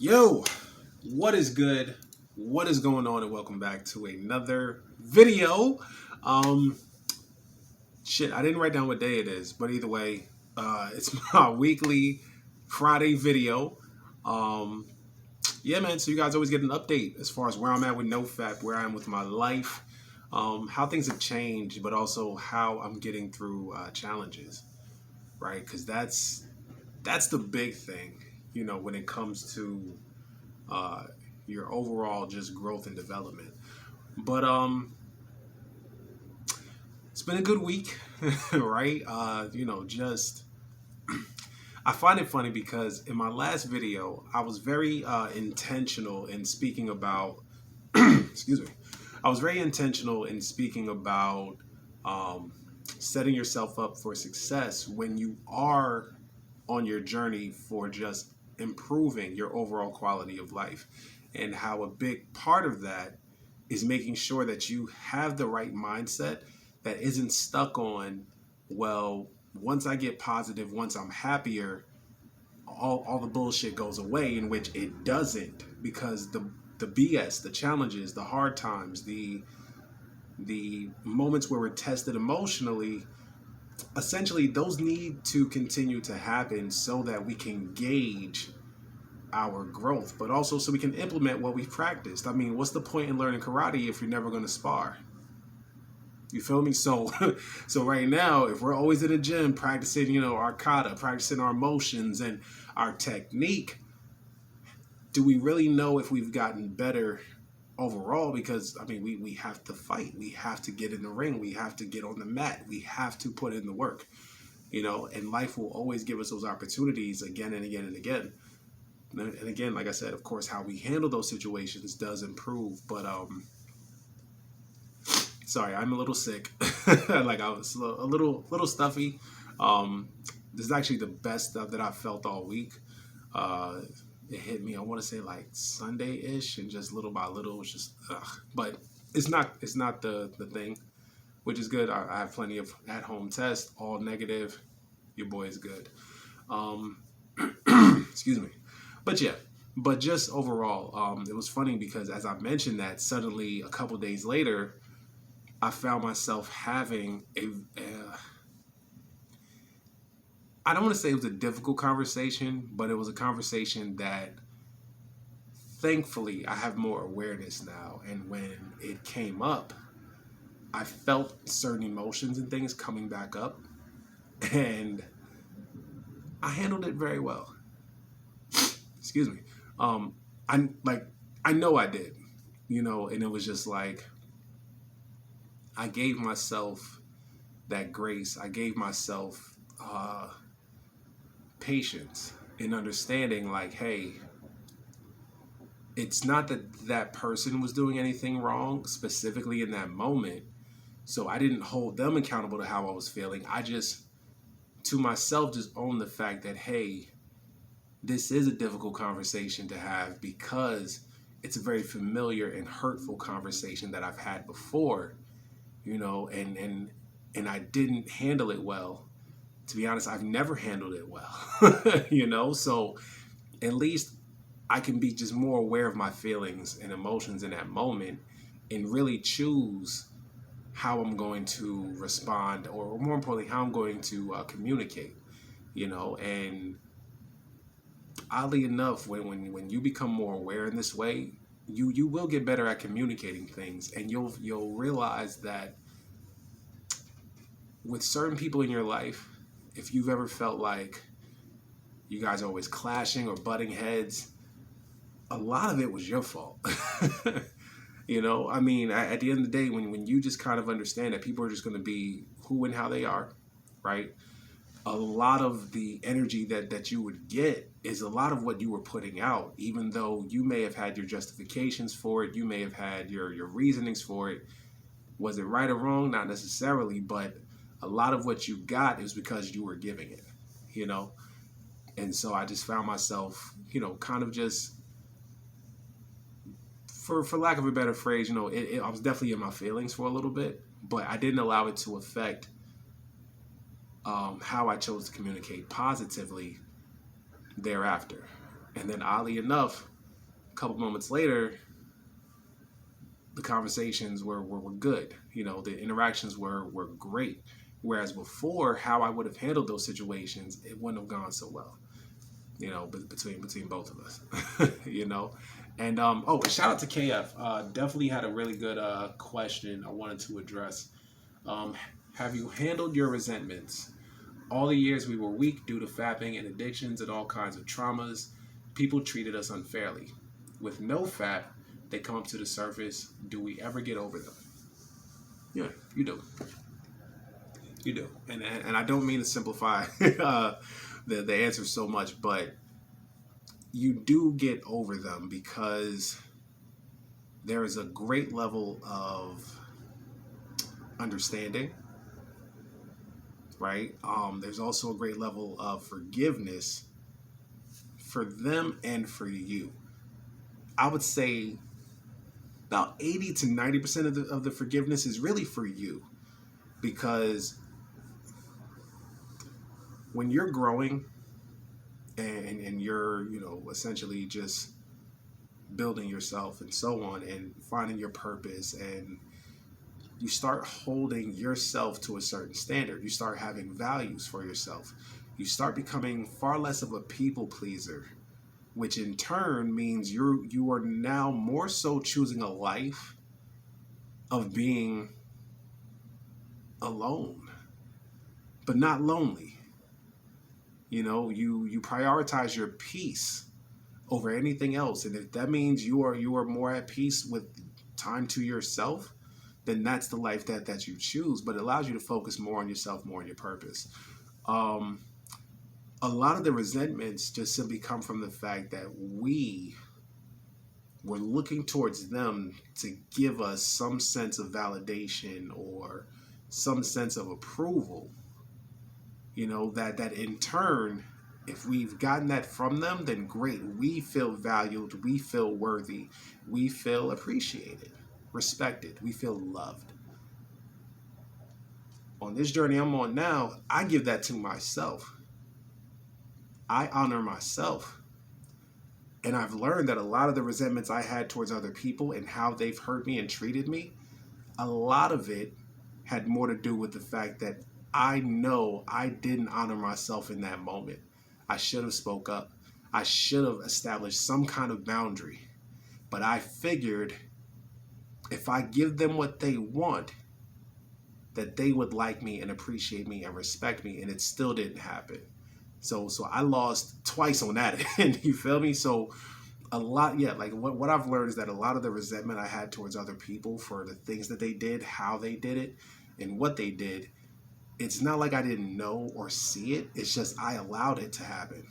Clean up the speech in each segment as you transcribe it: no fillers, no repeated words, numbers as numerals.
Yo, what is good? What is going on? And welcome back to another video. Um, I didn't write down what day it is, but either way, it's my weekly Friday video. Um, yeah, man. So you guys always get an update as far as where I'm at with NoFap, where I am with my life, how things have changed, but also how I'm getting through challenges, right? Because that's the big thing, when it comes to uh, your overall just growth and development. But it's been a good week, right? Just I find it funny because in my last video, I was very intentional in speaking about. Excuse me. I was very intentional in speaking about um, setting yourself up for success when you are on your journey for just improving your overall quality of life, and how a big part of that is making sure that you have the right mindset that isn't stuck on, well, once I get positive, once I'm happier, all the bullshit goes away, in which it doesn't, because the BS, the challenges, the hard times, the moments where we're tested emotionally, essentially those need to continue to happen so that we can gauge our growth, but also so we can implement what we've practiced. I mean, what's the point in learning karate if you're never going to spar? You feel me? So, so right now, if we're always in the gym practicing, our kata, practicing our motions and our technique, do we really know if we've gotten better overall? Because I mean, we have to fight, we have to get in the ring, we have to get on the mat, we have to put in the work, and life will always give us those opportunities again and again and again. And again, like I said, of course, how we handle those situations does improve. But sorry, I'm a little sick. Like I was a little stuffy. This is actually the best stuff that I felt all week. It hit me, I want to say like Sunday-ish, and just little by little, it was just, but it's not the thing, which is good. I have plenty of at-home tests, all negative. Your boy is good. Um, excuse me. But yeah, but just overall, it was funny because as I mentioned that, suddenly a couple days later, I found myself having I don't want to say it was a difficult conversation, but it was a conversation that thankfully I have more awareness now. And when it came up, I felt certain emotions and things coming back up, and I handled it very well. Excuse me. Um, I know I did, and it was just like I gave myself that grace. I gave myself patience and understanding, like, hey, it's not that that person was doing anything wrong specifically in that moment. So I didn't hold them accountable to how I was feeling. I just, to myself, just owned the fact that, hey, this is a difficult conversation to have because it's a very familiar and hurtful conversation that I've had before, and I didn't handle it well. To be honest, I've never handled it well, so at least I can be just more aware of my feelings and emotions in that moment and really choose how I'm going to respond, or more importantly, how I'm going to communicate, and oddly enough, when you become more aware in this way, you will get better at communicating things, and you'll realize that with certain people in your life, if you've ever felt like you guys are always clashing or butting heads, a lot of it was your fault. I mean, at the end of the day, when you just kind of understand that people are just going to be who and how they are, right? A lot of the energy that you would get is a lot of what you were putting out, even though you may have had your justifications for it, you may have had your reasonings for it. Was it right or wrong? Not necessarily, but a lot of what you got is because you were giving it, And so I just found myself, kind of just, for lack of a better phrase, I was definitely in my feelings for a little bit, but I didn't allow it to affect how I chose to communicate positively thereafter. And then oddly enough, a couple moments later, the conversations were good. You know, the interactions were great. Whereas before, how I would have handled those situations, it wouldn't have gone so well. You know, between both of us. You know, and oh, shout out to KF. Definitely had a really good question I wanted to address. Have you handled your resentments? All the years we were weak due to fapping and addictions and all kinds of traumas, people treated us unfairly. With NoFap, they come up to the surface. Do we ever get over them? Yeah, you do. You do. And I don't mean to simplify the answer so much, but you do get over them because there is a great level of understanding, right? There's also a great level of forgiveness for them and for you. I would say about 80 to 90% of the forgiveness is really for you, because when you're growing and you're, you know, essentially just building yourself and so on and finding your purpose, and you start holding yourself to a certain standard, you start having values for yourself, you start becoming far less of a people pleaser, which in turn means you are now more so choosing a life of being alone, but not lonely. You know, you prioritize your peace over anything else. And if that means you are more at peace with time to yourself, then that's the life that you choose. But it allows you to focus more on yourself, more on your purpose. A lot of the resentments just simply come from the fact that we were looking towards them to give us some sense of validation or some sense of approval. You know, that in turn, if we've gotten that from them, then great. We feel valued, we feel worthy, we feel appreciated, respected, we feel loved. On this journey I'm on now, I give that to myself. I honor myself. And I've learned that a lot of the resentments I had towards other people and how they've hurt me and treated me, a lot of it had more to do with the fact that I know I didn't honor myself in that moment. I should have spoke up. I should have established some kind of boundary. But I figured if I give them what they want, that they would like me and appreciate me and respect me, and it still didn't happen. So I lost twice on that end. You feel me? So a lot, yeah, like what I've learned is that a lot of the resentment I had towards other people for the things that they did, how they did it, and what they did, it's not like I didn't know or see it. It's just I allowed it to happen.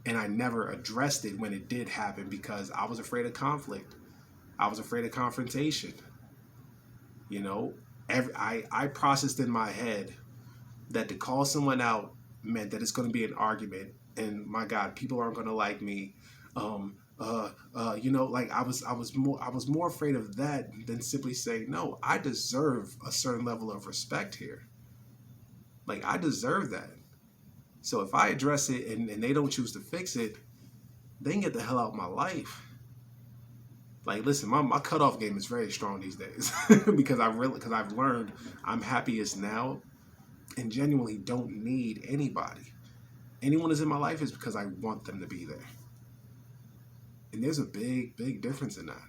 And I never addressed it when it did happen because I was afraid of conflict. I was afraid of confrontation. You know, I processed in my head that to call someone out meant that it's going to be an argument, and my God, people aren't going to like me. You know, like I was more afraid of that than simply saying, no, I deserve a certain level of respect here. Like I deserve that. So if I address it and they don't choose to fix it, they can get the hell out of my life. Like, listen, my cutoff game is very strong these days because I've learned I'm happiest now and genuinely don't need anybody. Anyone that's in my life is because I want them to be there. And there's a big difference in that.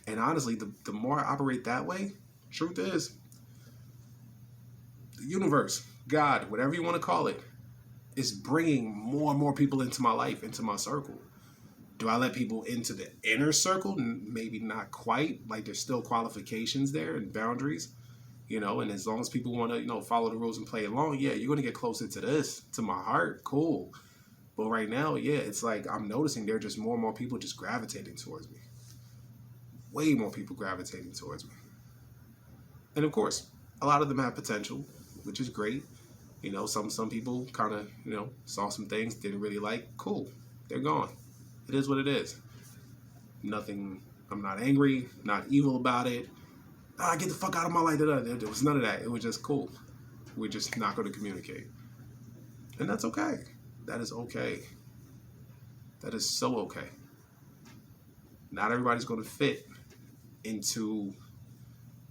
And honestly, the more I operate that way, truth is, the universe, God, whatever you want to call it, is bringing more and more people into my life, into my circle. Do I let people into the inner circle? Maybe not quite. Like there's still qualifications there and boundaries, you know, and as long as people want to, you know, follow the rules and play along, yeah, you're going to get closer to this, to my heart. Cool. But right now, yeah, it's like I'm noticing there are just more and more people just gravitating towards me. Way more people gravitating towards me. And of course, a lot of them have potential, which is great. You know, some people kind of, you know, saw some things, didn't really like. Cool. They're gone. It is what it is. Nothing, I'm not angry, not evil about it. Get the fuck out of my life. There was none of that. It was just cool. We're just not going to communicate. And that's okay. That is okay. That is so okay. Not everybody's going to fit into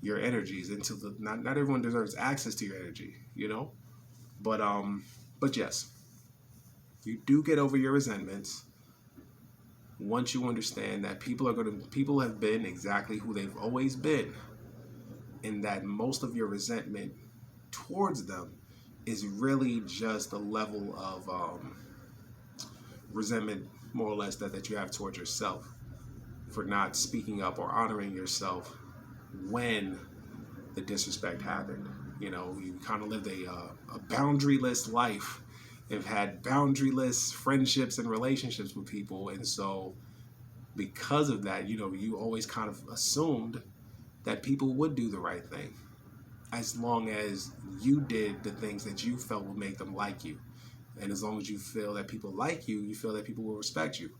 your energies, into the not everyone deserves access to your energy, you know? But yes, you do get over your resentments once you understand that people have been exactly who they've always been, and that most of your resentment towards them is really just a level of resentment, more or less, that you have towards yourself for not speaking up or honoring yourself when the disrespect happened. You know, you kind of lived a boundaryless life, have had boundaryless friendships and relationships with people, and so because of that, you know, you always kind of assumed that people would do the right thing as long as you did the things that you felt would make them like you. And as long as you feel that people like you, you feel that people will respect you.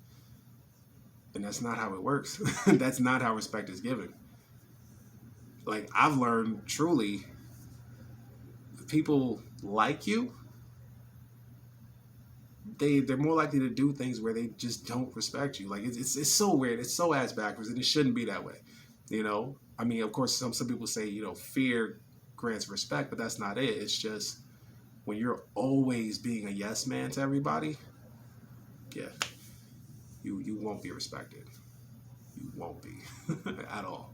And that's not how it works. That's not how respect is given. Like, I've learned truly, if people like you, they're more likely to do things where they just don't respect you. Like, it's so weird. It's so ass backwards, and it shouldn't be that way. You know? I mean, of course, some people say, you know, fear grants respect, but that's not it. It's just when you're always being a yes man to everybody, yeah, you won't be respected. You won't be at all.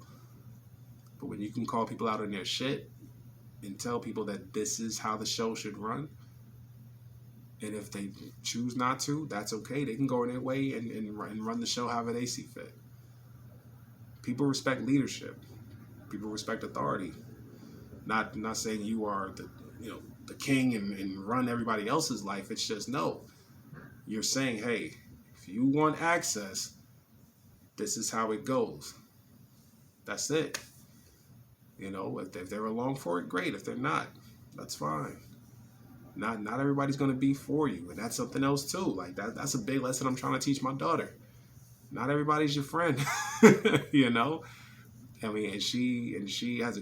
But when you can call people out on their shit and tell people that this is how the show should run, and if they choose not to, that's okay. They can go in their way and run the show however they see fit. People respect leadership. People respect authority. Not saying you are the king and run everybody else's life. It's just, no. You're saying, hey, if you want access, this is how it goes. That's it. You know, if they're along for it, great. If they're not, that's fine. Not everybody's going to be for you, and that's something else too. Like that's a big lesson I'm trying to teach my daughter. Not everybody's your friend. You know, I mean, and she has a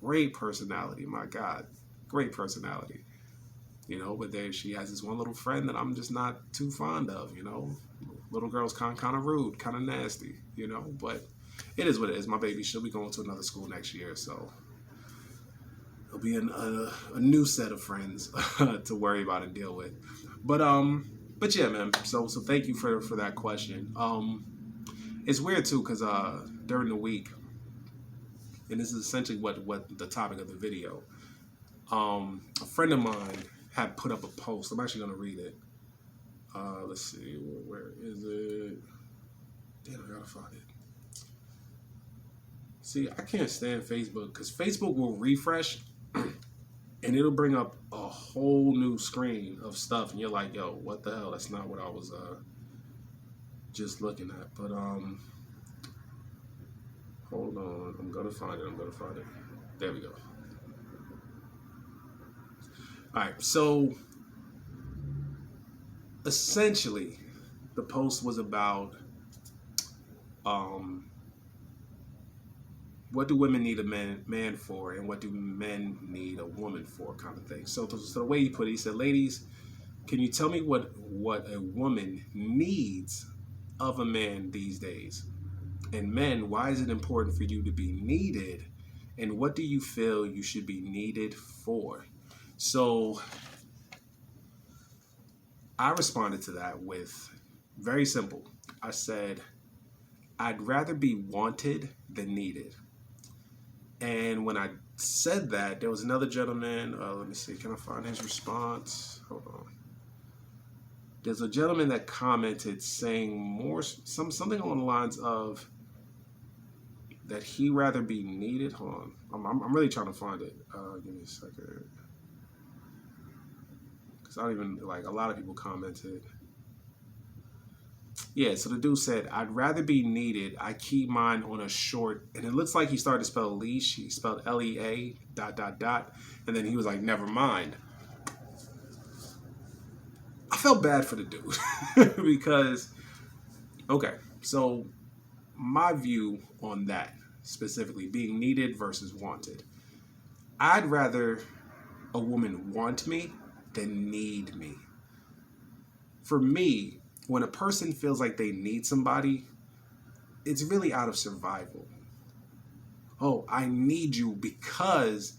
great personality. My God, great personality. You know, but she has this one little friend that I'm just not too fond of. You know, little girl's kind of rude, kind of nasty. You know, but it is what it is. My baby, she'll be going to another school next year, so it'll be a new set of friends to worry about and deal with. But yeah, man. So thank you for that question. It's weird too, because during the week, and this is essentially what the topic of the video. A friend of mine had put up a post. I'm actually gonna read it. Let's see, where is it? Damn, I gotta find it. See, I can't stand Facebook because Facebook will refresh and it'll bring up a whole new screen of stuff, and you're like, yo, what the hell? That's not what I was just looking at. But hold on, I'm gonna find it. There we go. All right, so essentially, the post was about what do women need a man for, and what do men need a woman for, kind of thing. So the way he put it, he said, ladies, can you tell me what a woman needs of a man these days? And men, why is it important for you to be needed? And what do you feel you should be needed for? So I responded to that with very simple. I said, I'd rather be wanted than needed. And when I said that, there was another gentleman. Let me see. Can I find his response? Hold on. There's a gentleman that commented saying something along the lines of that he rather be needed. Hold on. I'm really trying to find it. Give me a second. Because I don't even, like, a lot of people commented. Yeah, so the dude said, I'd rather be needed. I keep mine on a short, and it looks like he started to spell leash. He spelled LEA ... And then he was like, never mind. I felt bad for the dude because, okay, so my view on that, specifically being needed versus wanted. I'd rather a woman want me than need me. For me, when a person feels like they need somebody, it's really out of survival. Oh, I need you because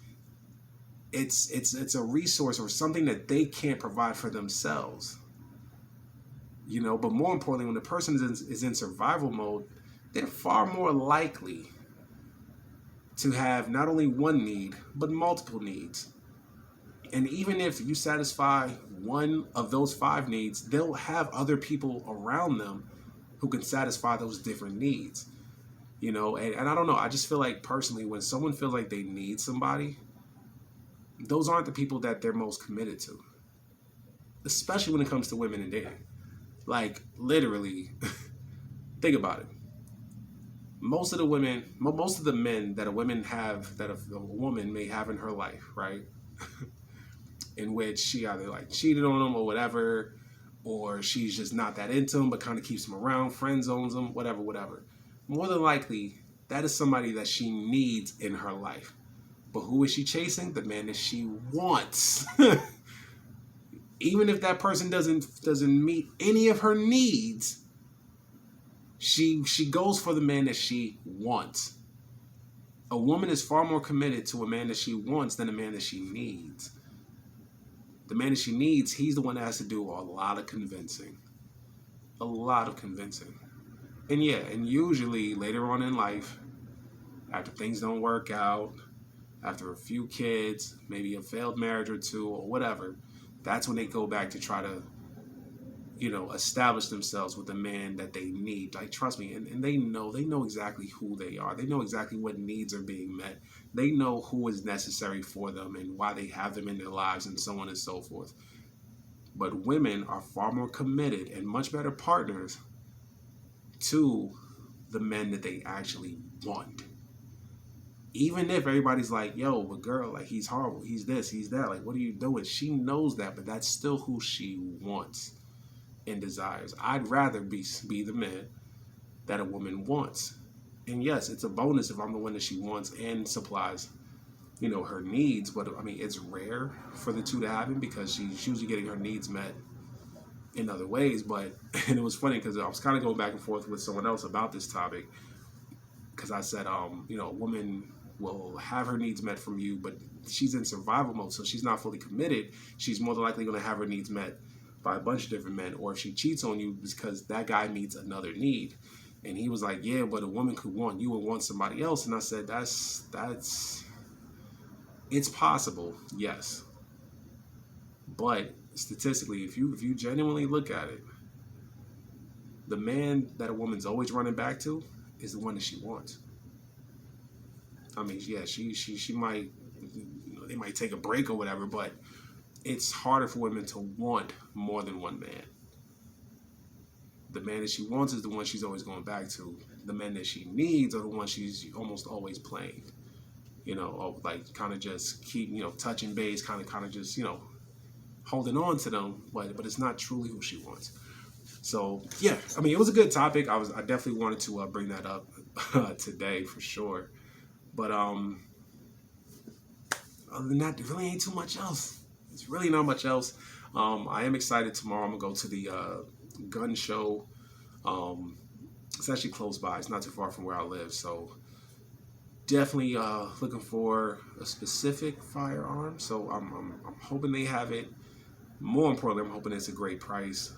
it's a resource or something that they can't provide for themselves. But more importantly, when the person is in survival mode, they're far more likely to have not only one need, but multiple needs. And even if you satisfy one of those 5 needs, they'll have other people around them who can satisfy those different needs. And I don't know, I just feel like personally, when someone feels like they need somebody, those aren't the people that they're most committed to. Especially when it comes to women and dating. Like, literally, think about it. Most of the men that a woman may have in her life, right? In which she either like cheated on him or whatever, or she's just not that into him but kind of keeps him around, friend zones him, whatever. More than likely, that is somebody that she needs in her life. But who is she chasing? The man that she wants. Even if that person doesn't meet any of her needs, she goes for the man that she wants. A woman is far more committed to a man that she wants than a man that she needs. The man that she needs, he's the one that has to do a lot of convincing. A lot of convincing. And usually later on in life, after things don't work out, after a few kids, maybe a failed marriage or 2 or whatever, that's when they go back to try to, establish themselves with the man that they need. Like, trust me, and they know exactly who they are. They know exactly what needs are being met. They know who is necessary for them and why they have them in their lives and so on and so forth. But women are far more committed and much better partners to the men that they actually want. Even if everybody's like, yo, but girl, like, he's horrible, he's this, he's that, like, what are you doing? She knows that, but that's still who she wants and desires. I'd rather be the man that a woman wants. And yes, it's a bonus if I'm the one that she wants and supplies, her needs. But I mean, it's rare for the two to happen because she's usually getting her needs met in other ways. And it was funny because I was kind of going back and forth with someone else about this topic, because I said, a woman will have her needs met from you, but she's in survival mode, so she's not fully committed. She's more than likely going to have her needs met by a bunch of different men, or if she cheats on you, because that guy meets another need. And he was like, yeah, but a woman could want you and want somebody else. And I said, it's possible, yes. But statistically, if you genuinely look at it, the man that a woman's always running back to is the one that she wants. I mean, yeah, she might, they might take a break or whatever, but it's harder for women to want more than one man. The man that she wants is the one she's always going back to. The men that she needs are the ones she's almost always playing. Like, kind of just keep, touching base, kind of just, holding on to them, but it's not truly who she wants. So yeah, I mean, it was a good topic. I definitely wanted to bring that up today for sure. But other than that, there really ain't too much else. It's really not much else. I am excited tomorrow. I'm gonna go to the gun show. It's actually close by. It's not too far from where I live, so definitely looking for a specific firearm. So I'm hoping they have it. More importantly, I'm hoping it's a great price.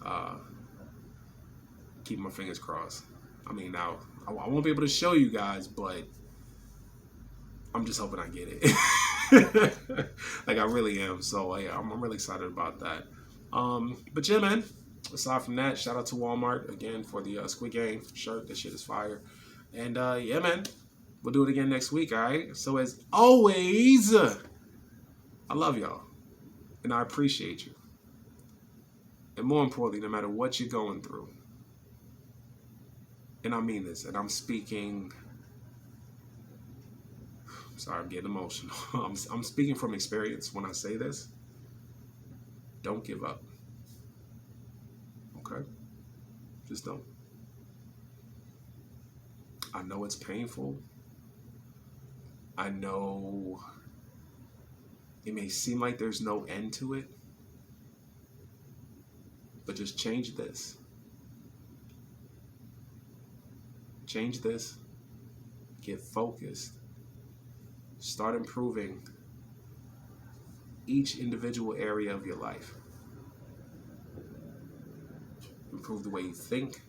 Keep my fingers crossed. I mean, now I won't be able to show you guys, but I'm just hoping I get it. Like, I really am. So yeah, I'm really excited about that. But yeah, man. Aside from that, shout out to Walmart again for the Squid Game shirt. That shit is fire. And yeah, man, we'll do it again next week. All right. So as always, I love y'all, and I appreciate you. And more importantly, no matter what you're going through, and I mean this, and I'm speaking. Sorry, I'm getting emotional. I'm speaking from experience when I say this. Don't give up. Okay? Just don't. I know it's painful. I know it may seem like there's no end to it. But just change this. change this, get focused, start improving each individual area of your life. Improve the way you think,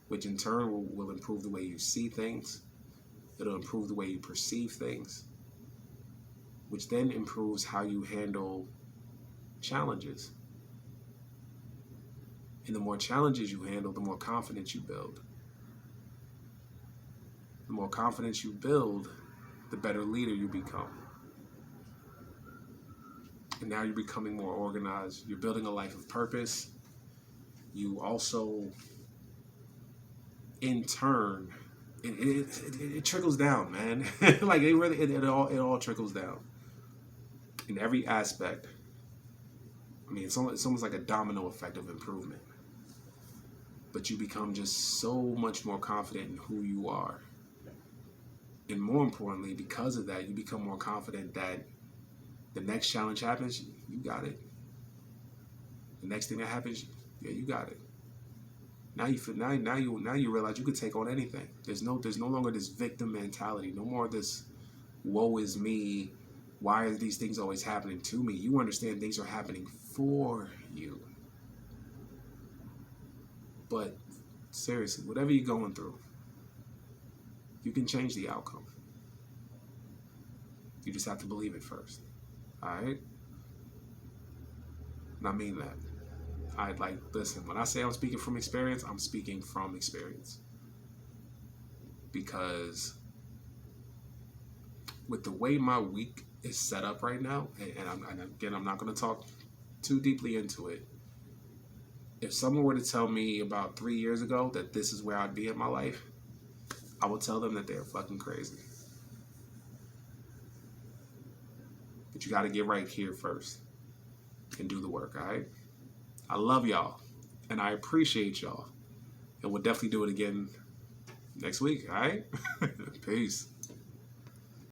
which in turn will improve the way you see things. It'll improve the way you perceive things, which then improves how you handle challenges. And the more challenges you handle, the more confidence you build. The more confidence you build, the better leader you become. And now you're becoming more organized. You're building a life of purpose. You also, in turn, it trickles down, man. Like it all trickles down in every aspect. I mean, it's almost like a domino effect of improvement. But you become just so much more confident in who you are. And more importantly, because of that, you become more confident that the next challenge happens, you got it. The next thing that happens, yeah, you got it. Now you realize you could take on anything. There's no longer this victim mentality. No more this woe is me. Why are these things always happening to me? You understand things are happening for you. But seriously, whatever you're going through, you can change the outcome. You just have to believe it first. All right? And I mean that. Listen, when I say I'm speaking from experience, I'm speaking from experience. Because with the way my week is set up right now, and again, I'm not going to talk too deeply into it. If someone were to tell me about 3 years ago that this is where I'd be in my life, I would tell them that they're fucking crazy. But you got to get right here first and do the work, all right? I love y'all, and I appreciate y'all. And we'll definitely do it again next week, all right? Peace.